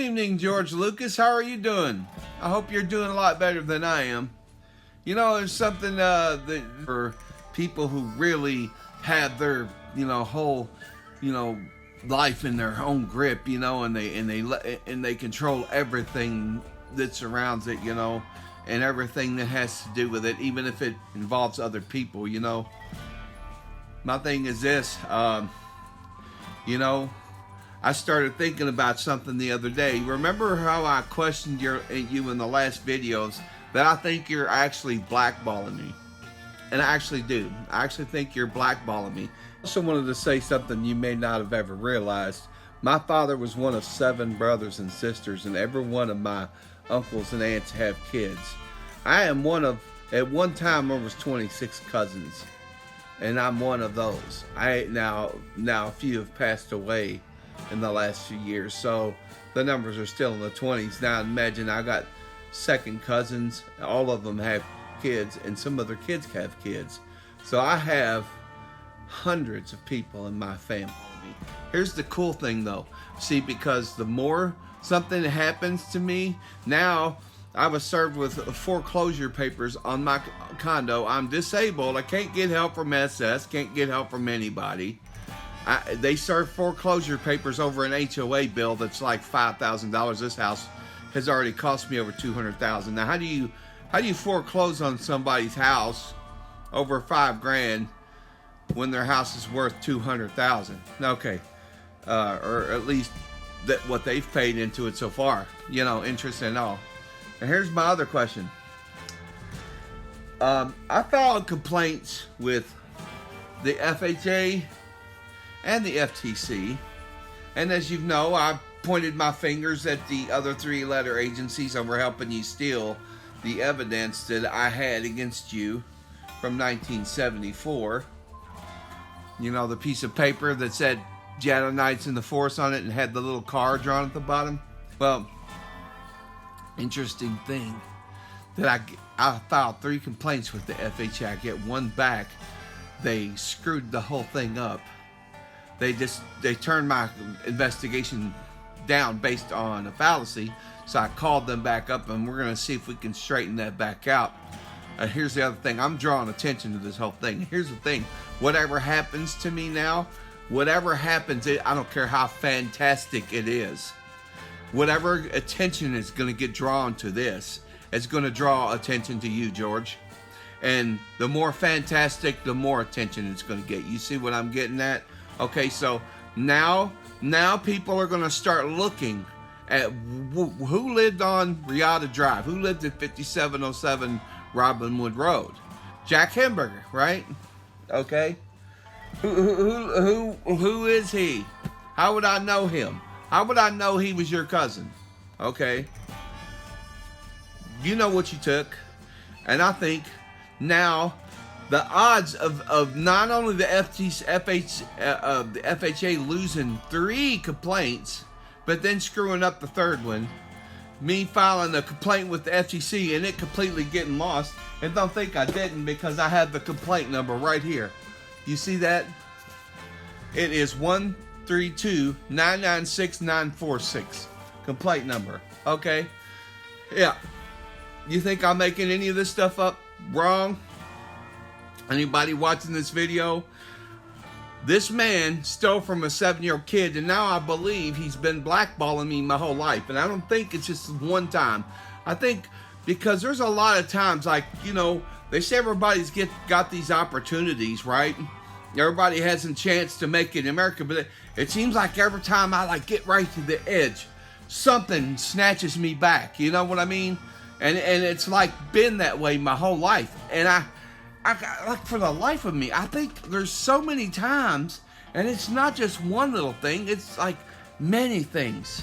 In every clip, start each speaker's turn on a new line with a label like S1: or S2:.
S1: evening, George Lucas. How are you doing? I hope you're doing a lot better than I am. You know, there's something that for people who really have their, whole, life in their own grip, and they control everything that surrounds it, and everything that has to do with it, even if it involves other people, My thing is this, I started thinking about something the other day. Remember how I questioned you in the last videos that I think you're actually blackballing me? And I actually do. I actually think you're blackballing me. I also wanted to say something you may not have ever realized. My father was one of 7 brothers and sisters, and every one of my uncles and aunts have kids. I am one of, at one time there was 26 cousins, and I'm one of those. Now a few have passed away in the last few years, so the numbers are still in the 20s. Now imagine I got second cousins, all of them have kids, and some of their kids have kids. So I have hundreds of people in my family. Here's the cool thing though, see, because the more something happens to me, now I was served with foreclosure papers on my condo. I'm disabled, I can't get help from SS, can't get help from anybody. They serve foreclosure papers over an HOA bill that's like $5,000. This house has already cost me over $200,000. Now, how do you foreclose on somebody's house over $5,000 when their house is worth $200,000? Okay, or at least what they've paid into it so far. Interest and all. And here's my other question. I filed complaints with the FHA and the FTC, and as you know, I pointed my fingers at the other 3-letter agencies over helping you steal the evidence that I had against you from 1974. The piece of paper that said Shadow Knights in the Force on it and had the little car drawn at the bottom. Well, interesting thing that I filed 3 complaints with the FHA. I get one back. They screwed the whole thing up. They turned my investigation down based on a fallacy. So I called them back up, and we're going to see if we can straighten that back out. Here's the other thing. I'm drawing attention to this whole thing. Here's the thing. Whatever happens to me now, whatever happens, I don't care how fantastic it is. Whatever attention is going to get drawn to this, it's going to draw attention to you, George. And the more fantastic, the more attention it's going to get. You see what I'm getting at? Okay, so now people are going to start looking at who lived on Riata Drive, who lived at 5707 Robinwood Road. Jack Hamburger, right? Okay. Who is he? How would I know him? How would I know he was your cousin? Okay. You know what you took. And I think now the odds of not only the FHA losing 3 complaints, but then screwing up the 3rd one, me filing a complaint with the FTC and it completely getting lost, and don't think I didn't, because I have the complaint number right here. You see that? It is 132-996-946. Complaint number. Okay? Yeah. You think I'm making any of this stuff up wrong? Anybody watching this video? This man stole from a 7-year-old kid, and now I believe he's been blackballing me my whole life. And I don't think it's just one time. I think because there's a lot of times, like, they say everybody's got these opportunities, right? Everybody has a chance to make it in America, but it seems like every time I get right to the edge, something snatches me back. You know what I mean? And it's like been that way my whole life. And I like, for the life of me, I think there's so many times, and it's not just one little thing, it's like many things.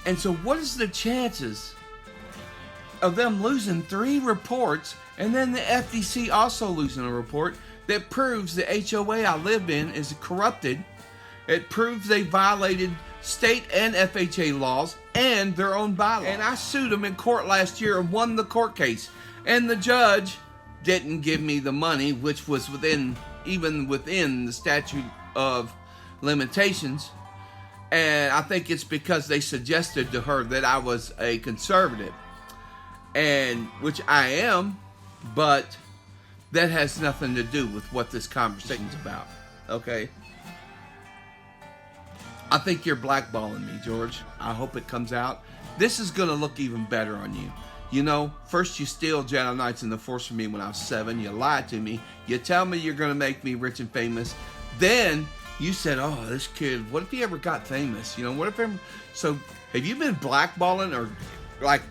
S1: And so what is the chances of them losing 3 reports, and then the FTC also losing a report that proves the HOA I live in is corrupted? It proves they violated state and FHA laws and their own bylaws. And I sued them in court last year and won the court case. And the judge didn't give me the money, which was even within the statute of limitations. And I think it's because they suggested to her that I was a conservative, and which I am, but that has nothing to do with what this conversation's about. Okay? I think you're blackballing me, George. I hope it comes out. This is going to look even better on you. You know, first you steal Jedi Knights in the Force from me when I was 7. You lied to me. You tell me you're going to make me rich and famous. Then you said, oh, this kid, what if he ever got famous? You know, what if ever... So, have you been blackballing or, like,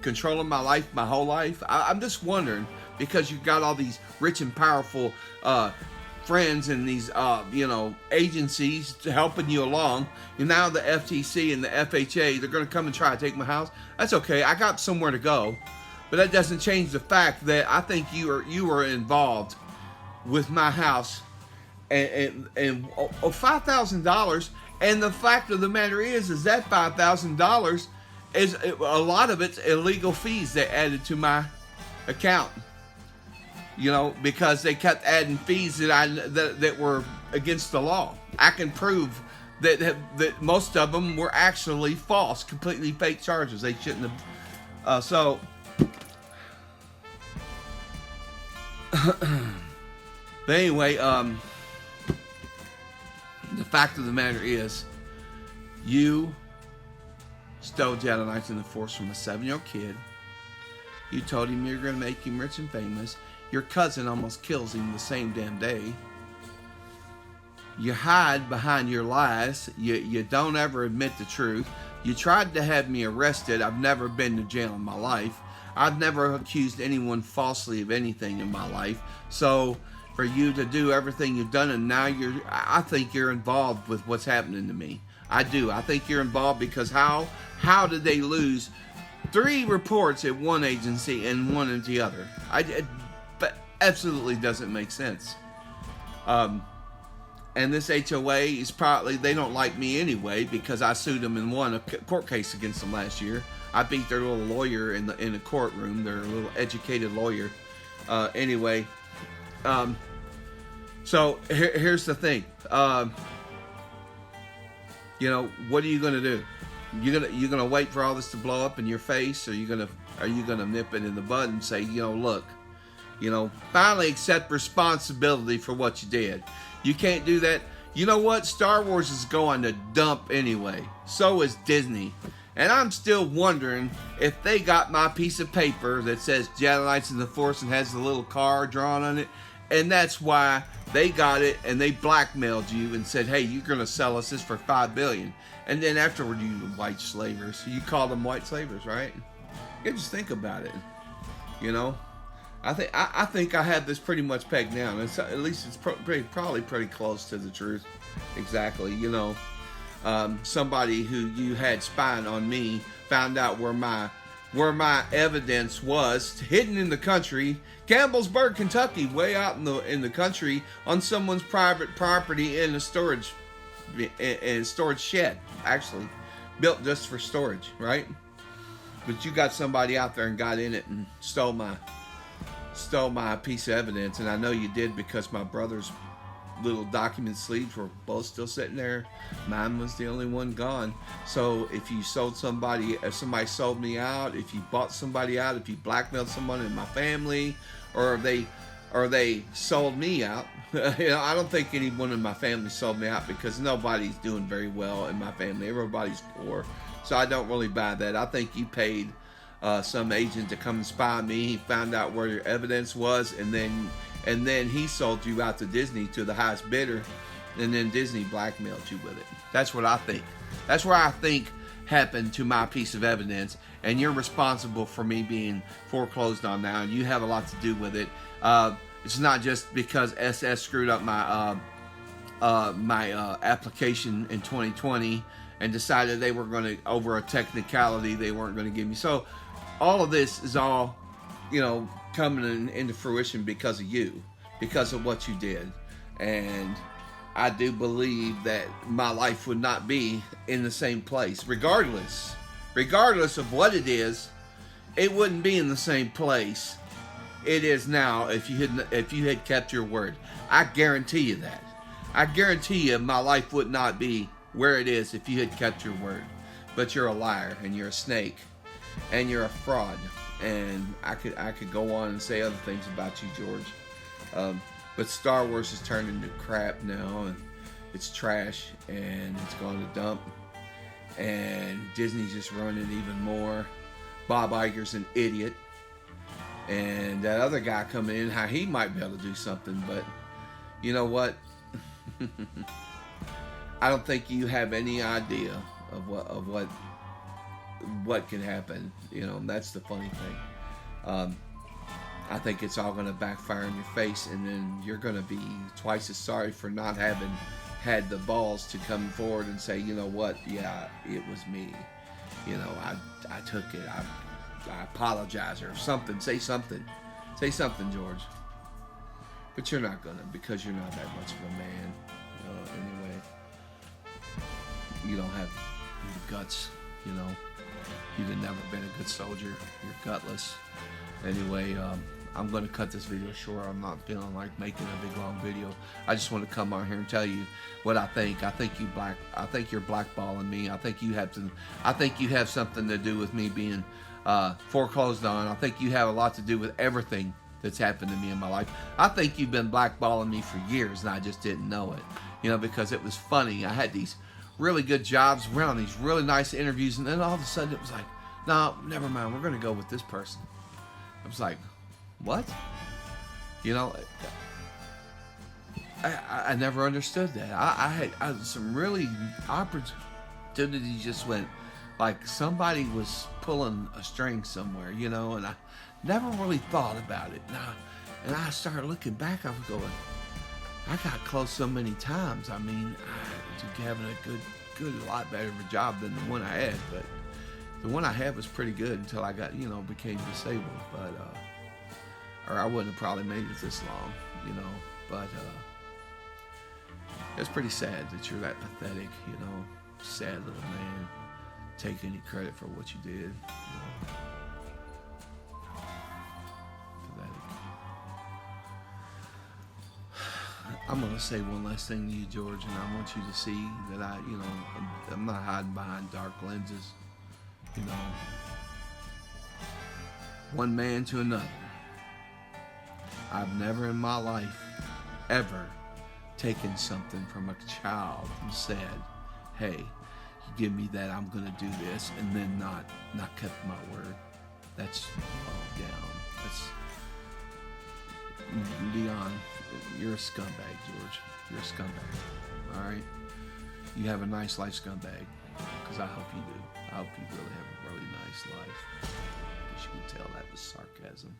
S1: controlling my life my whole life? I'm just wondering, because you've got all these rich and powerful friends and these, you know, agencies helping you along. And now the FTC and the FHA, they're going to come and try to take my house. That's okay. I got somewhere to go. But that doesn't change the fact that I think you are involved with my house and $5,000. And the fact of the matter is that $5,000 is a lot of it's illegal fees they added to my account. You know, because they kept adding fees that were against the law. I can prove that most of them were actually false, completely fake charges. They shouldn't have. So, but anyway, the fact of the matter is, you stole Jedi Knights in the Force from a 7-year-old kid. You told him you're going to make him rich and famous. Your cousin almost kills him the same damn day. You hide behind your lies. You don't ever admit the truth. You tried to have me arrested. I've never been to jail in my life. I've never accused anyone falsely of anything in my life. So for you to do everything you've done, and now I think you're involved with what's happening to me. I do. I think you're involved because how did they lose 3 reports at one agency and 1 at the other? But absolutely doesn't make sense. And this HOA is probably, they don't like me anyway because I sued them and won a court case against them last year. I beat their little lawyer in the courtroom, their little educated lawyer. Anyway, so here's the thing. You know, what are you gonna do? You gonna wait for all this to blow up in your face, or are you gonna nip it in the bud and say, you know, look, you know, finally accept responsibility for what you did. You can't do that. You know what? Star Wars is going to dump anyway. So is Disney. And I'm still wondering if they got my piece of paper that says Jedi Knights in the Force and has the little car drawn on it. And that's why they got it and they blackmailed you and said, hey, you're going to sell us this for $5 billion. And then afterward, you white slavers. You call them white slavers, right? You just think about it. You know? I think I have this pretty much pegged down. At least it's probably pretty close to the truth. Exactly. You know, somebody who you had spying on me found out where my evidence was hidden in the country, Campbellsburg, Kentucky, way out in the country on someone's private property in a storage shed, actually built just for storage, right? But you got somebody out there and got in it and stole my piece of evidence, and I know you did because my brother's little document sleeves were both still sitting there. Mine was the only one gone. So if you sold somebody, if somebody sold me out, if you bought somebody out, if you blackmailed someone in my family, or they sold me out, you know, I don't think anyone in my family sold me out because nobody's doing very well in my family. Everybody's poor, so I don't really buy that. I think you paid some agent to come and spy on me. He found out where your evidence was, and then he sold you out to Disney to the highest bidder, and then Disney blackmailed you with it. That's what I think. That's what I think happened to my piece of evidence, and you're responsible for me being foreclosed on now, and you have a lot to do with it. It's not just because SS screwed up my application in 2020 and decided they were going to, over a technicality, they weren't going to give me. So all of this is all, you know, coming into fruition because of you, because of what you did. And I do believe that my life would not be in the same place, regardless of what it is. It wouldn't be in the same place it is now if you had kept your word. I guarantee you that. I guarantee you my life would not be where it is if you had kept your word. But you're a liar, and you're a snake, and you're a fraud. And I could go on and say other things about you, George. But Star Wars has turned into crap now, and it's trash, and it's gone to dump. And Disney's just running even more. Bob Iger's an idiot. And that other guy coming in, how he might be able to do something, but you know what? I don't think you have any idea of what can happen. You know, that's the funny thing. I think it's all going to backfire in your face, and then you're going to be twice as sorry for not having had the balls to come forward and say, you know what? Yeah, it was me. You know, I took it. I apologize or something. Say something. Say something, George. But you're not gonna, because you're not that much of a man. Anyway, you don't have the guts. You know, you've never been a good soldier. You're gutless. Anyway, I'm gonna cut this video short. I'm not feeling like making a big long video. I just want to come on here and tell you what I think. I think you're blackballing me. I think you have something to do with me being foreclosed on. I think you have a lot to do with everything that's happened to me in my life. I think you've been blackballing me for years, and I just didn't know it. You know, because it was funny. I had these really good jobs, around these really nice interviews, and then all of a sudden it was like, no, never mind. We're going to go with this person. I was like, what? You know, I never understood that. I had some really opportunities just went like somebody was pulling a string somewhere, you know, and I never really thought about it. And I started looking back, I was going, I got close so many times. I mean, I was having a lot better of a job than the one I had, but the one I had was pretty good until I got, you know, became disabled, but, or I wouldn't have probably made it this long, you know, but, it's pretty sad that you're that pathetic, you know, sad little man, take any credit for what you did, you know. Pathetic. I'm going to say one last thing to you, George, and I want you to see that I'm not hiding behind dark lenses, you know. One man to another. I've never in my life ever taken something from a child and said, hey, you give me that, I'm going to do this, and then not kept my word. That's low down. That's Leon. You're a scumbag, George. You're a scumbag. All right? You have a nice life, scumbag, because I hope you do. I hope you really have a really nice life. I guess you can tell that was sarcasm.